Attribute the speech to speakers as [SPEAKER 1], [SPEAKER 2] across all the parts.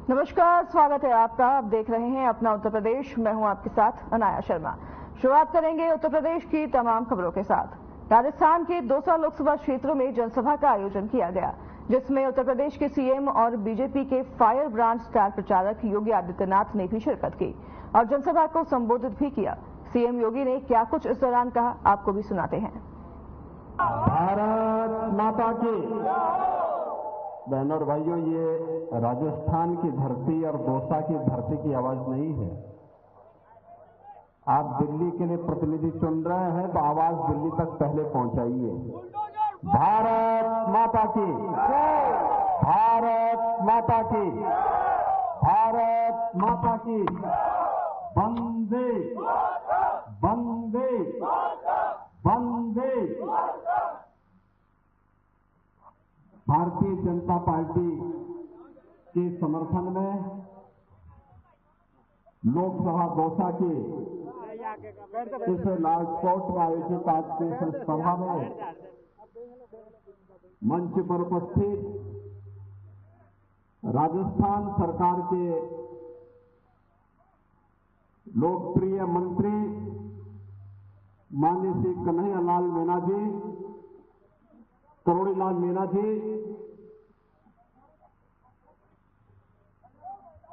[SPEAKER 1] नमस्कार, स्वागत है आपका। आप देख रहे हैं अपना उत्तर प्रदेश। मैं हूं आपके साथ अनाया शर्मा। शुरुआत करेंगे उत्तर प्रदेश की तमाम खबरों के साथ। राजस्थान के दौसा लोकसभा क्षेत्रों में जनसभा का आयोजन किया गया, जिसमें उत्तर प्रदेश के सीएम और बीजेपी के फायर ब्रांड स्टार प्रचारक योगी आदित्यनाथ ने भी शिरकत की और जनसभा को संबोधित भी किया। सीएम योगी ने क्या कुछ इस दौरान कहा, आपको भी सुनाते हैं।
[SPEAKER 2] भारत माता की। बहनों और भाइयों, ये राजस्थान की धरती और दौसा की धरती की आवाज नहीं है। आप दिल्ली के लिए प्रतिनिधि चुन रहे हैं तो आवाज दिल्ली तक पहले पहुंचाइए। भारत माता की, भारत माता की, भारत माता की। वंदे वंदे वंदे। भारतीय जनता पार्टी के समर्थन में लोकसभा दौसा के इस लालकोट में आयोजित आज के इस सभा में मंच पर उपस्थित राजस्थान सरकार के लोकप्रिय मंत्री माननीय श्री कन्हैयालाल मीणा जी, करोड़ीलाल मीणा जी,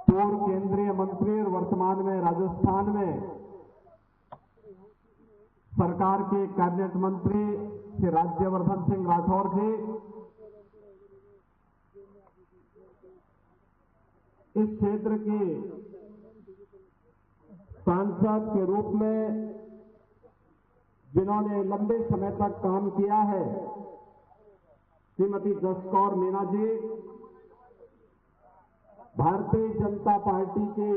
[SPEAKER 2] पूर्व केंद्रीय मंत्री और वर्तमान में राजस्थान में सरकार के कैबिनेट मंत्री श्री राज्यवर्धन सिंह राठौर जी, इस क्षेत्र के सांसद के रूप में जिन्होंने लंबे समय तक काम किया है, श्रीमती जसकौर मीणा जी, भारतीय जनता पार्टी के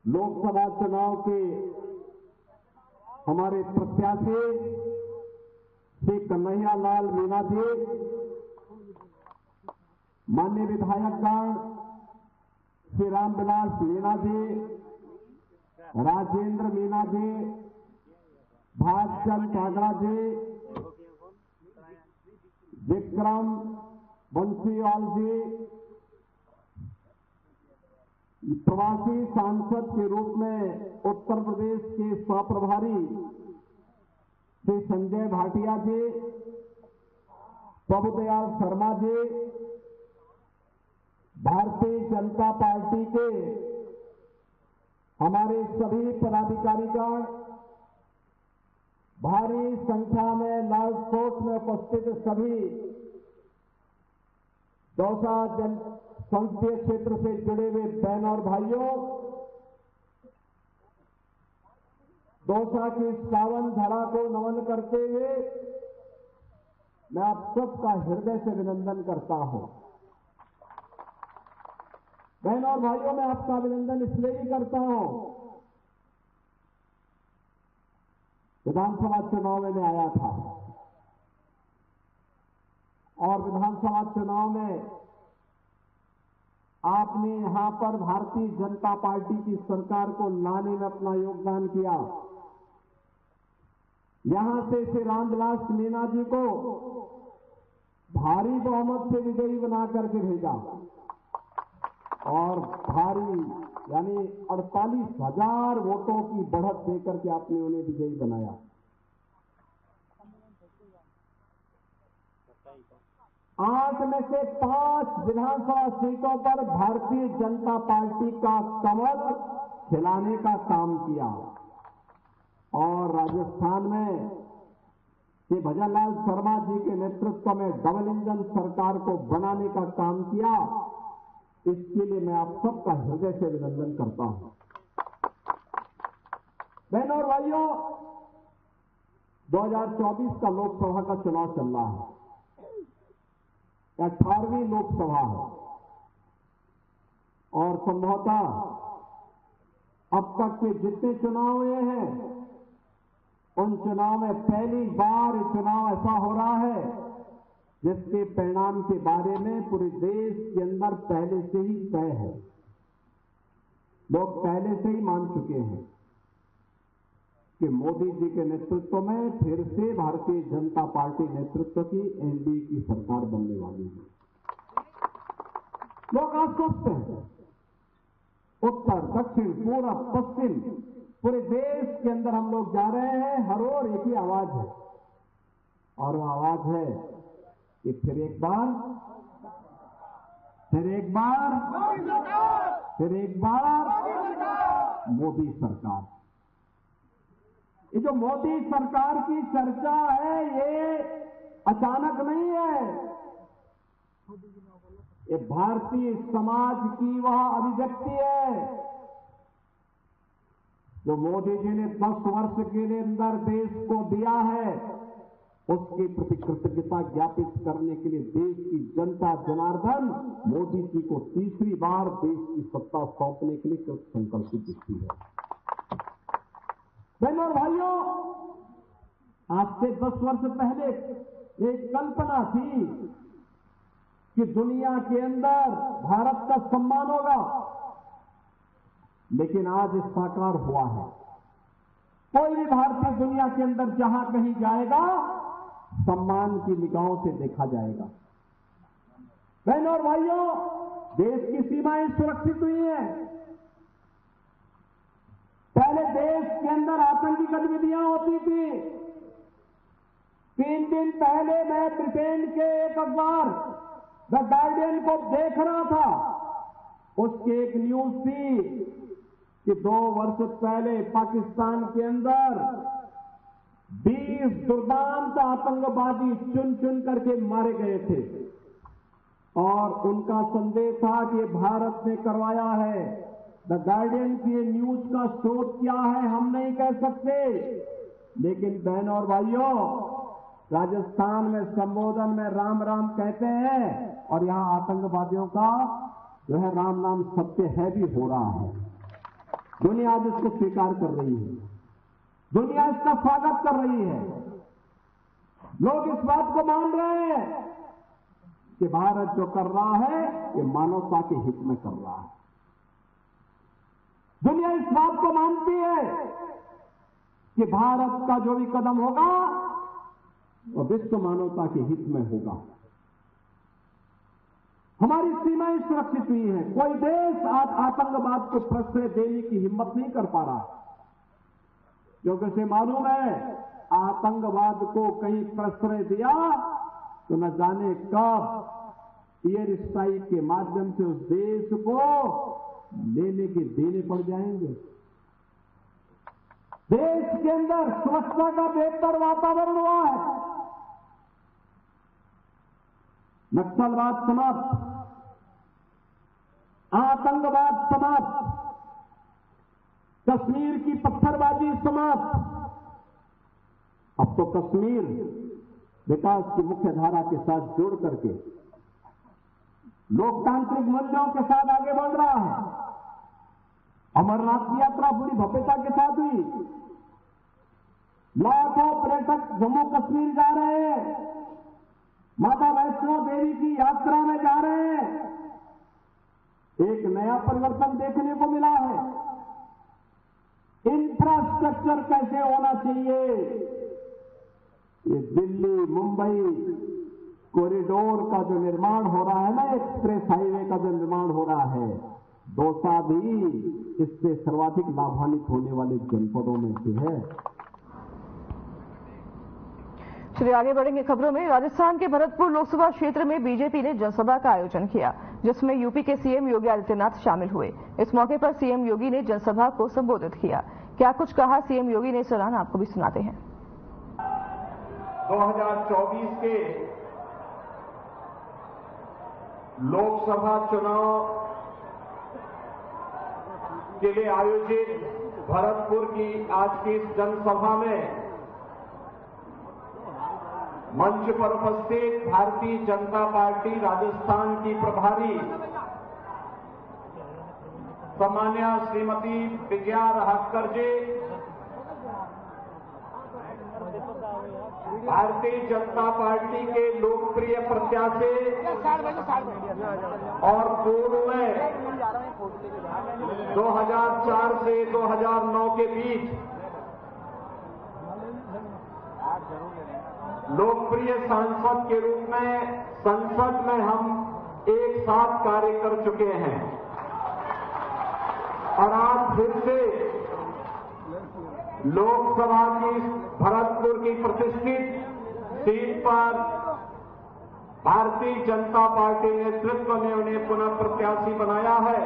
[SPEAKER 2] लोकसभा चुनाव के हमारे प्रत्याशी श्री कन्हैयालाल मीणा जी, माननीय विधायकगण श्री रामविलास मीणा जी, राजेंद्र मीणा जी, भागचंद कागड़ा जी, विक्रम बंसीवाल जी, प्रवासी सांसद के रूप में उत्तर प्रदेश के स्वप्रभारी श्री संजय भाटिया जी, प्रभुदयाल शर्मा जी, भारतीय जनता पार्टी के हमारे सभी पदाधिकारीगण, भारी संख्या में लालकोट में उपस्थित सभी दौसा संसदीय क्षेत्र से जुड़े हुए बहन और भाइयों, दौसा की सावन धरा को नमन करते हुए मैं आप सबका हृदय से अभिनंदन करता हूं। बहन और भाइयों, मैं आपका अभिनंदन इसलिए भी करता हूं, विधानसभा चुनाव में मैं आया था और विधानसभा चुनाव में आपने यहां पर भारतीय जनता पार्टी की सरकार को लाने में अपना योगदान किया। यहां से श्री रामविलास मीणा जी को भारी बहुमत से विजयी बना करके भेजा और भारी यानी 48,000 वोटों की बढ़त देकर के आपने उन्हें विजयी बनाया। आज में से 5 विधानसभा सीटों पर भारतीय जनता पार्टी का कमल खिलाने का काम किया और राजस्थान में श्री भजनलाल शर्मा जी के नेतृत्व में डबल इंजन सरकार को बनाने का काम किया। इसके लिए मैं आप सबका हृदय से अभिनंदन करता हूं। बहनों और भाइयों, 2024 का लोकसभा का चुनाव चल रहा है। 18वीं लोकसभा है और संभवतः अब तक के जितने चुनाव हुए हैं उन चुनाव में पहली बार चुनाव ऐसा हो रहा है जिसके परिणाम के बारे में पूरे देश के अंदर पहले से ही तय है। लोग पहले से ही मान चुके हैं कि मोदी जी के नेतृत्व में फिर से भारतीय जनता पार्टी नेतृत्व की एनडीए की सरकार बनने वाली है। लोग आश्वस्त हैं। उत्तर, दक्षिण, पूरब, पश्चिम, पूरे देश के अंदर हम लोग जा रहे हैं। हर ओर एक ही आवाज है, और वो आवाज है कि फिर एक बार मोदी सरकार। ये जो मोदी सरकार की चर्चा है, ये अचानक नहीं है। ये भारतीय समाज की वह अभिव्यक्ति है जो मोदी जी ने 10 वर्ष के अंदर देश को दिया है। उसके प्रति कृतज्ञता ज्ञापित करने के लिए देश की जनता जनार्दन मोदी जी को तीसरी बार देश की सत्ता सौंपने के लिए संकल्पित दिखती है। बहनों और भाइयों, आज से 10 वर्ष पहले एक कल्पना थी कि दुनिया के अंदर भारत का सम्मान होगा, लेकिन आज साकार हुआ है। कोई भी भारतीय दुनिया के अंदर जहां कहीं जाएगा, सम्मान की निगाहों से देखा जाएगा। बहनों और भाइयों, देश की सीमाएं सुरक्षित हुई हैं। पहले देश के अंदर आतंकी गतिविधियां होती थी। 3 दिन पहले मैं ब्रिटेन के एक अखबार द गार्डियन को देख रहा था। उसकी एक न्यूज थी कि 2 वर्ष पहले पाकिस्तान के अंदर 20 दुर्दांत आतंकवादी चुन चुन करके मारे गए थे, और उनका संदेश था कि भारत ने करवाया है। द गार्डियन की न्यूज का स्रोत क्या है हम नहीं कह सकते, लेकिन बहनों और भाइयों, राजस्थान में संबोधन में राम राम कहते हैं, और यहां आतंकवादियों का जो है राम नाम सत्य है भी हो रहा है। दुनिया आज इसको स्वीकार कर रही है, दुनिया इसका स्वागत कर रही है। लोग इस बात को मान रहे हैं कि भारत जो कर रहा है ये मानवता के हित में कर रहा है। दुनिया इस बात को मानती है कि भारत का जो भी कदम होगा वो विश्व मानवता के हित में होगा। हमारी सीमाएं सुरक्षित हुई हैं। कोई देश आज आतंकवाद को प्रश्रय देने की हिम्मत नहीं कर पा रहा, क्योंकि उसे मालूम है आतंकवाद को कहीं प्रश्रय दिया तो न जाने कब एयर स्ट्राइक के माध्यम से उस देश को लेने के देने पड़ जाएंगे। देश के अंदर सुरक्षा का बेहतर वातावरण हुआ है। नक्सलवाद समाप्त, आतंकवाद समाप्त, कश्मीर की पत्थरबाजी समाप्त। अब तो कश्मीर विकास की मुख्य धारा के साथ जोड़ करके लोकतांत्रिक मूल्यों के साथ आगे बढ़ रहा है। अमरनाथ की यात्रा पूरी भव्यता के साथ हुई। लाखों पर्यटक जम्मू कश्मीर जा रहे हैं, माता वैष्णो देवी की यात्रा में जा रहे हैं। एक नया परिवर्तन देखने को मिला है। इंफ्रास्ट्रक्चर कैसे होना चाहिए, ये दिल्ली मुंबई कॉरिडोर का जो निर्माण हो रहा है ना, एक्सप्रेस हाईवे का जो निर्माण हो रहा है, दौसा भी इससे सर्वाधिक लाभान्वित होने वाले जनपदों में से है।
[SPEAKER 1] चलिए आगे बढ़ेंगे खबरों में। राजस्थान के भरतपुर लोकसभा क्षेत्र में बीजेपी ने जनसभा का आयोजन किया, जिसमें यूपी के सीएम योगी आदित्यनाथ शामिल हुए। इस मौके पर सीएम योगी ने जनसभा को संबोधित किया। क्या कुछ कहा सीएम योगी ने, इस दौरान आपको भी सुनाते हैं।
[SPEAKER 3] 2024 के लोकसभा चुनाव के लिए आयोजित भरतपुर की आज की इस जनसभा में मंच पर उपस्थित भारतीय जनता पार्टी राजस्थान की प्रभारी सम्मान्य श्रीमती विजया रहाटकर जी, भारतीय जनता पार्टी के लोकप्रिय प्रत्याशी और पूर्व में 2004 से 2009 के बीच लोकप्रिय सांसद के रूप में संसद में हम एक साथ कार्य कर चुके हैं और आज फिर से लोकसभा की भरतपुर की प्रतिष्ठित सीट पर भारतीय जनता पार्टी नेतृत्व ने उन्हें पुनः प्रत्याशी बनाया है।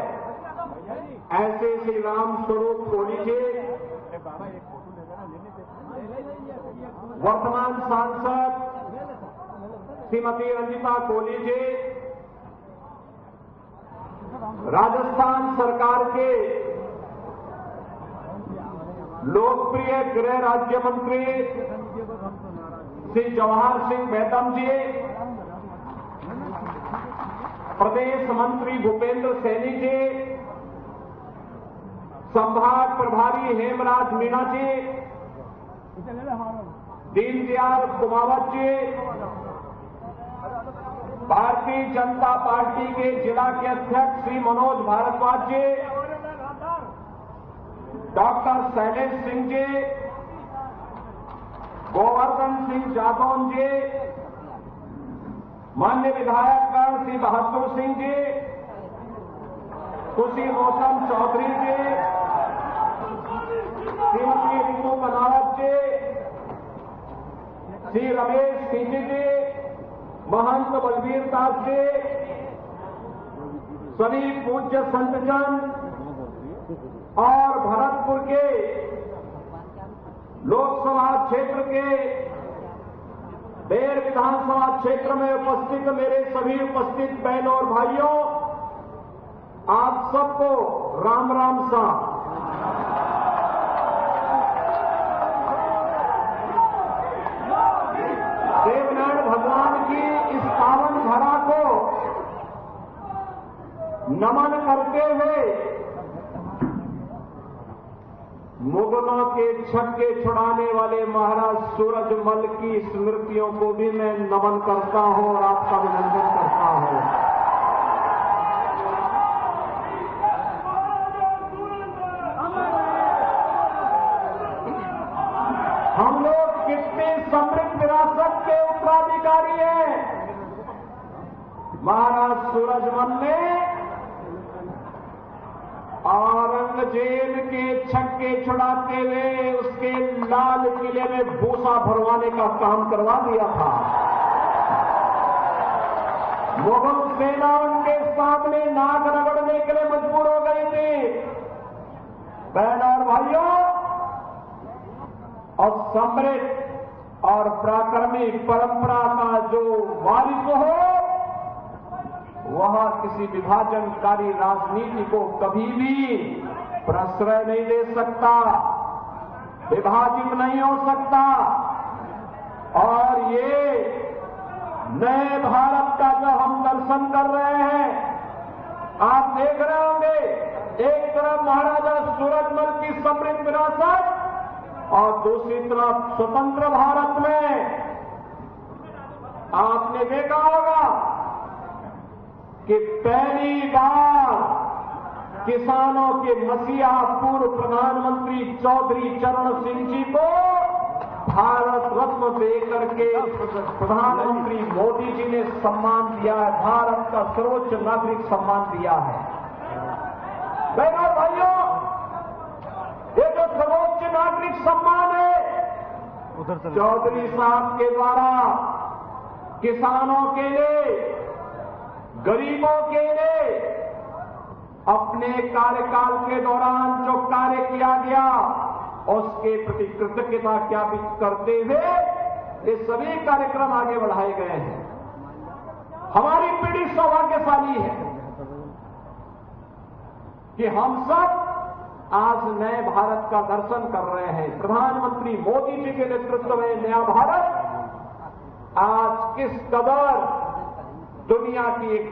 [SPEAKER 3] ऐसे श्री राम स्वरूप कोहली जी वर्तमान सांसद श्रीमती रंजिता कोहली जी राजस्थान सरकार के लोकप्रिय गृह राज्य मंत्री श्री जवाहर सिंह मेहतम जी, प्रदेश मंत्री भूपेंद्र सैनी जी, संभाग प्रभारी हेमराज मीणा जी, दीनदयाल कुमावत जी, भारतीय जनता पार्टी के जिला के अध्यक्ष श्री मनोज भारद्वाज जी, डॉक्टर शैलेश सिंह जी, गोवर्धन सिंह जादौन जी, मान्य विधायकगण श्री बहादुर सिंह जी, खुशी मौसम चौधरी जी, श्रीमती रितु बनावत जी, श्री रमेश सिंह जी, महंत बलबीर दास जी, सभी पूज्य संतजन और भरतपुर के लोकसभा क्षेत्र के बेर विधानसभा क्षेत्र में उपस्थित मेरे सभी उपस्थित बहनों और भाइयों, आप सबको राम राम सा। देवनारायण भगवान की इस पावन धरा को नमन करते हुए मुगलों के छक्के छुड़ाने वाले महाराज सूरजमल की स्मृतियों को भी मैं नमन करता हूं और आपका अभिनंदन करता हूं। हम लोग कितनी समृद्ध विरासत के उत्तराधिकारी हैं। महाराज सूरजमल ने औरंगजेब के छक्के छुड़ाते हुए उसके लाल किले में भूसा भरवाने का काम करवा दिया था। मुगल सेना उनके सामने नाक रगड़ने के लिए मजबूर हो गई थी। बहनों और भाइयों, और समृद्ध और पराक्रमी परंपरा का जो वारिस हो वह किसी विभाजनकारी राजनीति को कभी भी प्रश्रय नहीं दे सकता, विभाजित नहीं हो सकता। और ये नए भारत का जो हम दर्शन कर रहे हैं, आप देख रहे होंगे, एक तरफ महाराजा सूरजमल की समृद्ध विरासत और दूसरी तरफ स्वतंत्र भारत में आपने देखा होगा कि पहली बार किसानों के मसीहा पूर्व प्रधानमंत्री चौधरी चरण सिंह जी को भारत रत्न देकर के प्रधानमंत्री मोदी जी ने सम्मान दिया है। भारत का सर्वोच्च नागरिक सम्मान दिया है। बहनों भाइयों, ये जो सर्वोच्च नागरिक सम्मान है चौधरी साहब के द्वारा किसानों के लिए, गरीबों के लिए अपने कार्यकाल के दौरान जो कार्य किया गया उसके प्रति कृतज्ञता ज्ञापित करते हुए ये सभी कार्यक्रम आगे बढ़ाए गए हैं। हमारी पीढ़ी सौभाग्यशाली है कि हम सब आज नए भारत का दर्शन कर रहे हैं। प्रधानमंत्री मोदी जी के नेतृत्व में नया भारत आज किस कदर दुनिया की एक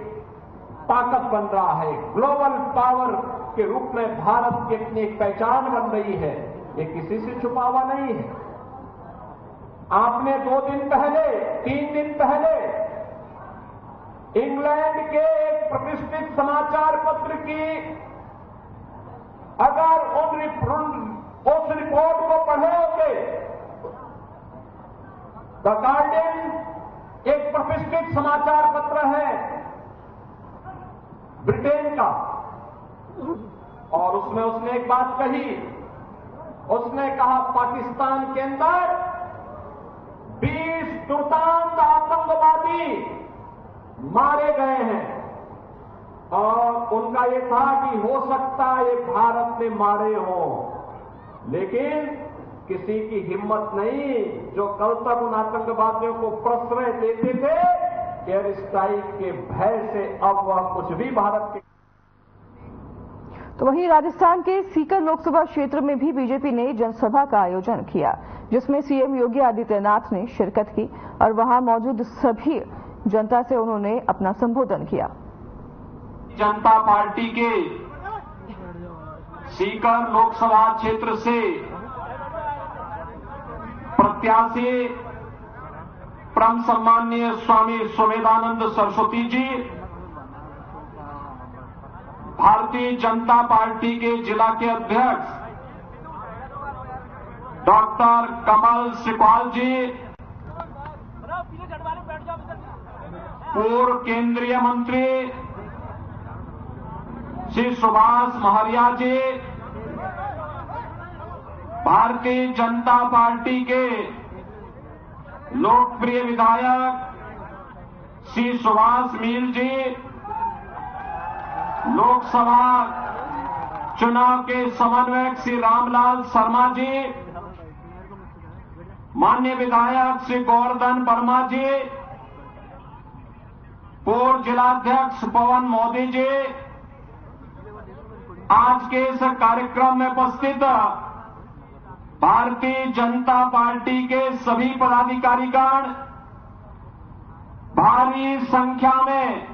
[SPEAKER 3] ताकत बन रहा है, ग्लोबल पावर के रूप में भारत की अपनी एक पहचान बन रही है, ये किसी से छुपा हुआ नहीं है। आपने 2 दिन पहले, 3 दिन पहले इंग्लैंड के एक प्रतिष्ठित समाचार पत्र की अगर उस रिपोर्ट को पढ़े होते, द गार्डियन एक प्रतिष्ठित समाचार पत्र है, ब्रिटेन का, और उसमें उसने एक बात कही। उसने कहा पाकिस्तान के अंदर 20 दुर्दांत आतंकवादी मारे गए हैं, और उनका ये था कि हो सकता है ये भारत ने मारे हों, लेकिन किसी की हिम्मत नहीं जो कल तक उन आतंकवादियों को प्रश्रय देते थे एयर स्ट्राइक के भय से, अब वह कुछ भी भारत के।
[SPEAKER 1] तो वहीं राजस्थान के सीकर लोकसभा क्षेत्र में भी बीजेपी ने जनसभा का आयोजन किया, जिसमें सीएम योगी आदित्यनाथ ने शिरकत की और वहां मौजूद सभी जनता से उन्होंने अपना संबोधन किया।
[SPEAKER 3] जनता पार्टी के सीकर लोकसभा क्षेत्र से प्रत्याशी परम सम्माननीय स्वामी सुमेधानंद सरस्वती जी, भारतीय जनता पार्टी के जिला के अध्यक्ष डॉक्टर कमल सिकवाल जी, पूर्व केंद्रीय मंत्री श्री सुभाष महरिया जी, भारतीय जनता पार्टी के लोकप्रिय विधायक श्री सुभाष मील जी, लोकसभा चुनाव के समन्वयक श्री रामलाल शर्मा जी, माननीय विधायक श्री गोवर्धन वर्मा जी, पूर्व जिलाध्यक्ष पवन मोदी जी, आज के इस कार्यक्रम में उपस्थित भारतीय जनता पार्टी के सभी पदाधिकारीगण, भारी संख्या में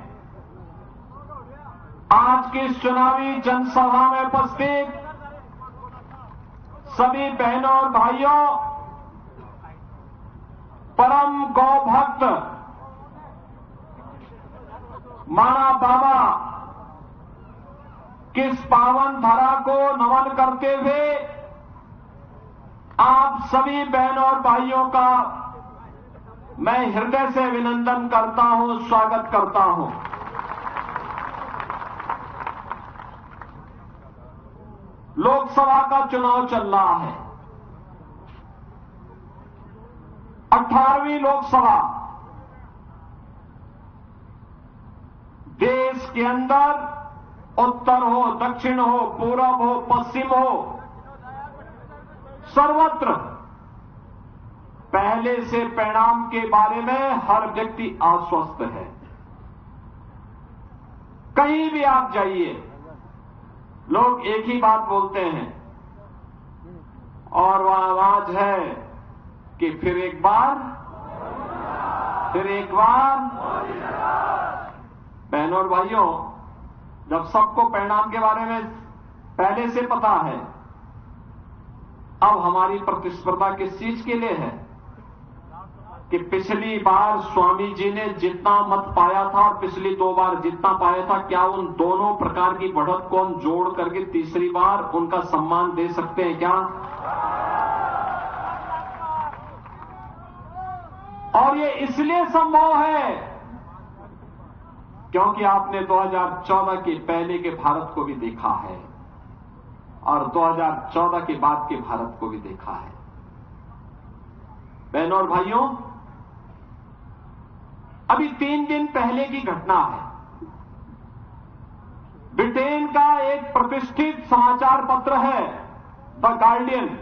[SPEAKER 3] आज की चुनावी जनसभा में उपस्थित सभी बहनों और भाइयों, परम गौ भक्त माना बाबा किस पावन धरा को नमन करते हुए आप सभी बहनों और भाइयों का मैं हृदय से अभिनंदन करता हूं, स्वागत करता हूं। लोकसभा का चुनाव चल रहा है, 18वीं लोकसभा। देश के अंदर उत्तर हो, दक्षिण हो, पूरब हो, पश्चिम हो, सर्वत्र पहले से परिणाम के बारे में हर व्यक्ति आश्वस्त है। कहीं भी आप जाइए, लोग एक ही बात बोलते हैं, और वह आवाज है कि फिर एक बार, फिर एक बार। बहनों और भाइयों, जब सबको परिणाम के बारे में पहले से पता है, अब हमारी प्रतिस्पर्धा किस चीज के लिए है कि पिछली बार स्वामी जी ने जितना मत पाया था और पिछली 2 बार जितना पाया था, क्या उन दोनों प्रकार की बढ़त को हम जोड़ करके तीसरी बार उनका सम्मान दे सकते हैं क्या? और ये इसलिए संभव है क्योंकि आपने 2014 के पहले के भारत को भी देखा है और 2014 के बाद के भारत को भी देखा है। बहनों और भाइयों, अभी 3 दिन पहले की घटना है। ब्रिटेन का एक प्रतिष्ठित समाचार पत्र है द गार्डियन,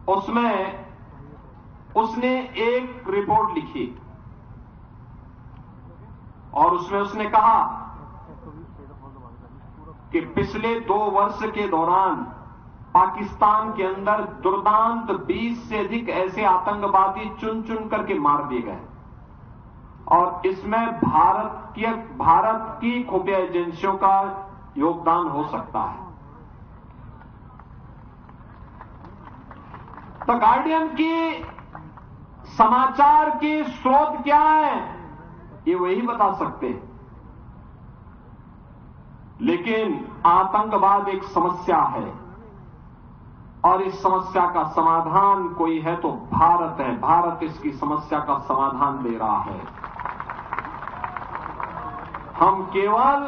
[SPEAKER 3] उसमें उसने एक रिपोर्ट लिखी और उसमें उसने कहा कि पिछले 2 वर्ष के दौरान पाकिस्तान के अंदर दुर्दांत 20 से अधिक ऐसे आतंकवादी चुन चुन करके मार दिए गए, और इसमें भारत की खुफिया एजेंसियों का योगदान हो सकता है। द गार्डियन की समाचार की स्रोत क्या है, ये वही बता सकते हैं। लेकिन आतंकवाद एक समस्या है और इस समस्या का समाधान कोई है तो भारत है। भारत इसकी समस्या का समाधान दे रहा है। हम केवल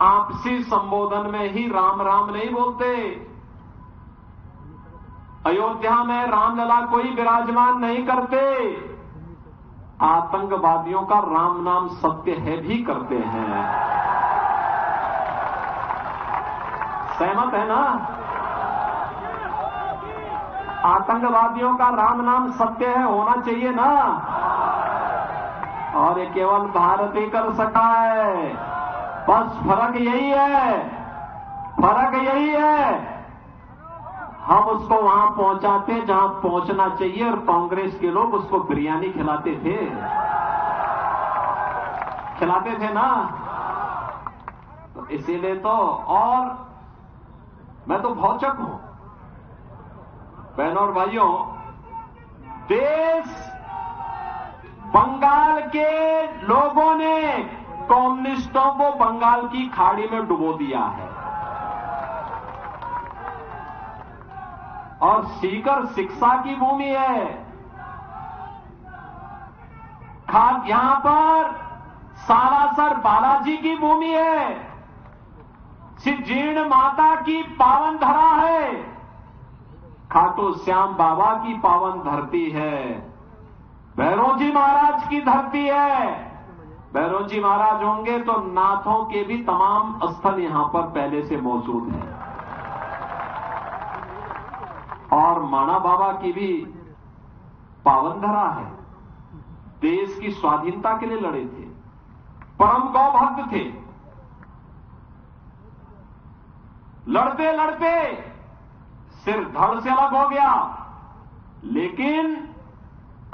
[SPEAKER 3] आपसी संबोधन में ही राम राम नहीं बोलते। अयोध्या में रामलला कोई विराजमान नहीं करते, आतंकवादियों का राम नाम सत्य है भी करते हैं। सहमत है ना? आतंकवादियों का राम नाम सत्य है, होना चाहिए ना। और ये केवल भारत ही कर सका है। बस फर्क यही है, फर्क यही है, हम उसको वहां पहुंचाते जहां पहुंचना चाहिए, और कांग्रेस के लोग उसको बिरयानी खिलाते थे ना। तो इसीलिए तो, और मैं तो भौचक हूं बहनों और भाइयों। देश, बंगाल के लोगों ने कम्युनिस्टों को बंगाल की खाड़ी में डुबो दिया है, और सीकर शिक्षा की भूमि है। यहां पर सालासर बालाजी की भूमि है, जीर्ण माता की पावन धरा है, खाटू श्याम बाबा की पावन धरती है, भैरोजी महाराज की धरती है। भैरोजी महाराज होंगे तो नाथों के भी तमाम स्थल यहां पर पहले से मौजूद हैं, और माणा बाबा की भी पावन धरा है। देश की स्वाधीनता के लिए लड़े थे, परम गौ भक्त थे। लड़ते लड़ते सिर धड़ से अलग हो गया, लेकिन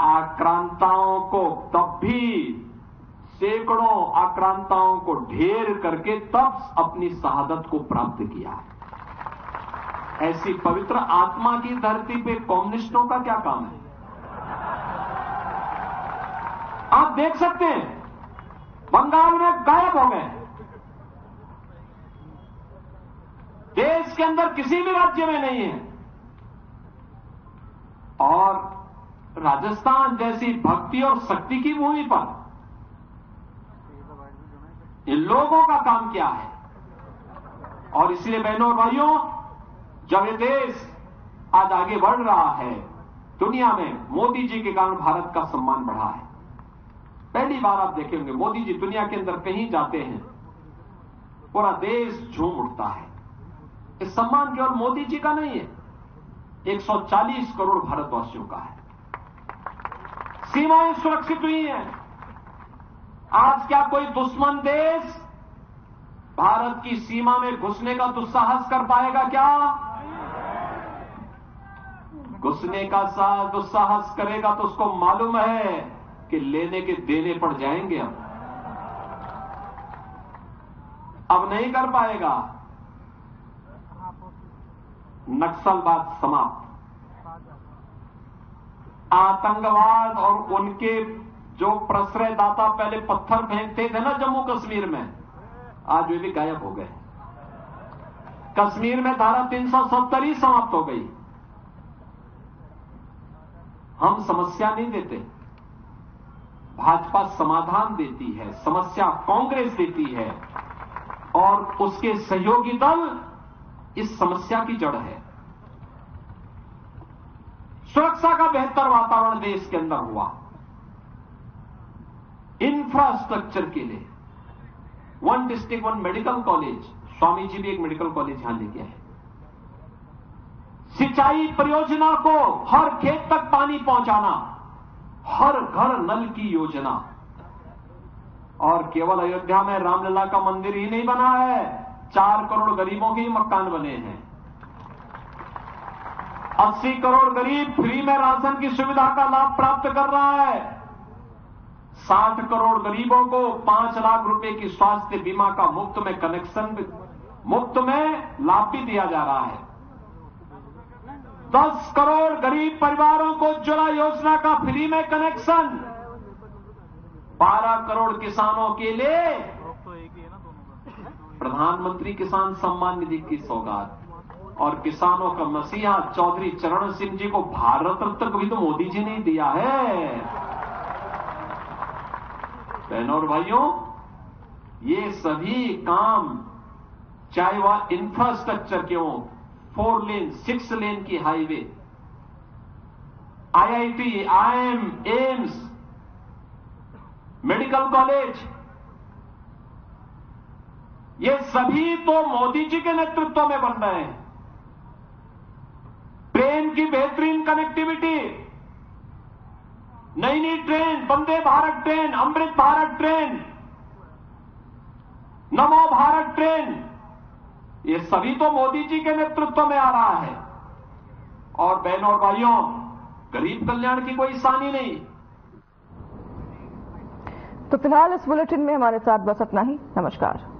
[SPEAKER 3] आक्रांताओं को तब भी, सैकड़ों आक्रांताओं को ढेर करके तब अपनी शहादत को प्राप्त किया। ऐसी पवित्र आत्मा की धरती पे कम्युनिस्टों का क्या काम है? आप देख सकते हैं बंगाल में गायब हो गए। देश के अंदर किसी भी राज्य में नहीं है, और राजस्थान जैसी भक्ति और शक्ति की भूमि पर इन लोगों का काम क्या है? और इसलिए बहनों और भाइयों, जब ये देश आज आगे बढ़ रहा है, दुनिया में मोदी जी के कारण भारत का सम्मान बढ़ा है। पहली बार आप देखे होंगे, मोदी जी दुनिया के अंदर कहीं जाते हैं, पूरा देश झूम उठता है। इस सम्मान केवल मोदी जी का नहीं है, 140 करोड़ भारतवासियों का है। सीमाएं सुरक्षित हुई हैं। आज क्या कोई दुश्मन देश भारत की सीमा में घुसने का दुस्साहस कर पाएगा? क्या घुसने का दुस्साहस करेगा तो उसको मालूम है कि लेने के देने पड़ जाएंगे। अब नहीं कर पाएगा। नक्सलवाद समाप्त, आतंकवाद और उनके जो प्रश्रयदाता पहले पत्थर फेंकते थे ना जम्मू कश्मीर में, आज वे भी गायब हो गए। कश्मीर में धारा 370 ही समाप्त हो गई। हम समस्या नहीं देते, भाजपा समाधान देती है, समस्या कांग्रेस देती है, और उसके सहयोगी दल इस समस्या की जड़ है। सुरक्षा का बेहतर वातावरण देश के अंदर हुआ, इंफ्रास्ट्रक्चर के लिए 1 district 1 medical college, Swami ji भी एक मेडिकल कॉलेज यहां लेके आए। सिंचाई परियोजना को हर खेत तक पानी पहुंचाना, हर घर नल की योजना। और केवल अयोध्या में रामलला का मंदिर ही नहीं बना है, 4 करोड़ गरीबों के ही मकान बने हैं। 80 करोड़ गरीब फ्री में राशन की सुविधा का लाभ प्राप्त कर रहा है। 60 करोड़ गरीबों को 5 लाख रुपए की स्वास्थ्य बीमा का मुफ्त में कनेक्शन, मुफ्त में लाभ भी दिया जा रहा है। 10 करोड़ गरीब परिवारों को उज्ज्वला योजना का फ्री में कनेक्शन, 12 करोड़ किसानों के लिए प्रधानमंत्री किसान सम्मान निधि की सौगात, और किसानों का मसीहा चौधरी चरण सिंह जी को भारत रत्न भी तो मोदी जी ने दिया है। बहनों और भाइयों, ये सभी काम, चाहे वह इंफ्रास्ट्रक्चर के हों, 4 लेन 6 लेन की highway, IIT, IIM, AIIMS, medical college, ये सभी तो मोदी जी के नेतृत्व में बन रहे हैं। ट्रेन की बेहतरीन कनेक्टिविटी, नई नई train, Vande Bharat train, Amrit Bharat train, नमो भारत ट्रेन, ये सभी तो मोदी जी के नेतृत्व में आ रहा है। और बहनों और भाइयों, गरीब कल्याण की कोई सानी नहीं।
[SPEAKER 1] तो फिलहाल इस बुलेटिन में हमारे साथ बस इतना ही। नमस्कार।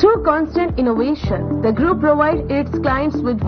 [SPEAKER 4] Through constant innovation, the group provides its clients with